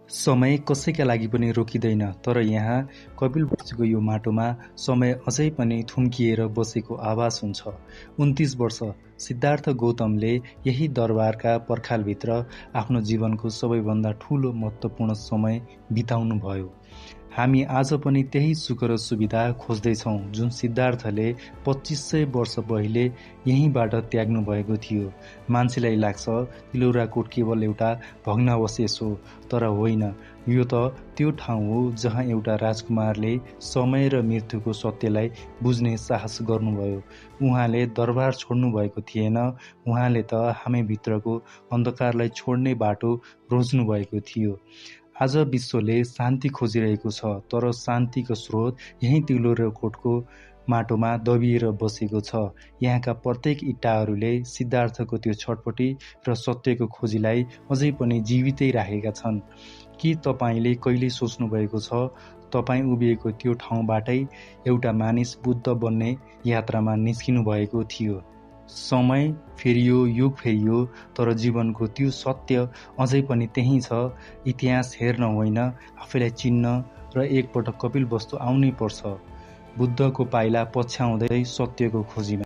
समय कसैका लागि पनि रोकिँदैन, तर यहाँ कपिलवस्तुको यो माटोमा समय अझै पनि थुम्किएर बसेको आभास हुन्छ। 29 वर्ष सिद्धार्थ गौतमले यही दरबारका पर्खालभित्र आफ्नो जीवनको सबैभन्दा ठूलो महत्त्वपूर्ण समय बिताउनुभयो। हामी आज पनि त्यही सुख र सुविधा खोज्दैछौँ जुन सिद्धार्थले 2500 वर्ष पहिले यहीँबाट त्याग्नु भएको थियो। मान्छेलाई लाग्छ तिलौराकोट केवल एउटा भग्नावशेष हो, तर होइन, यो त त्यो ठाउँ हो जहाँ एउटा राजकुमारले समय र मृत्युको सत्यलाई बुझ्ने साहस गर्नुभयो। उहाँले दरबार छोड्नु भएको थिएन, उहाँले त हामीभित्रको अन्धकारलाई छोड्ने बाटो रोज्नु भएको थियो। आज विश्वले शान्ति खोजिरहेको छ, तर शान्तिको स्रोत यही तिलौराकोटको माटोमा दबिएर बसेको छ। यहाँका प्रत्येक इँटाहरूले सिद्धार्थको त्यो छटपटी र सत्यको खोजीलाई अझै पनि जीवितै राखेका छन्। के तपाईँले कहिले सोच्नुभएको छ तपाईँ उभिएको त्यो ठाउँबाटै एउटा मानिस बुद्ध बन्ने यात्रामा निस्किनु भएको थियो? समय फेरियो, युग फेरियो, तर जीवनको त्यो सत्य अझै पनि त्यही छ। इतिहास हेर्न होइन, आफैलाई चिन्न र एकपटक कपिलवस्तु आउनै पर्छ, बुद्धको पाइला पछ्याउँदै सत्यको खोजीमा।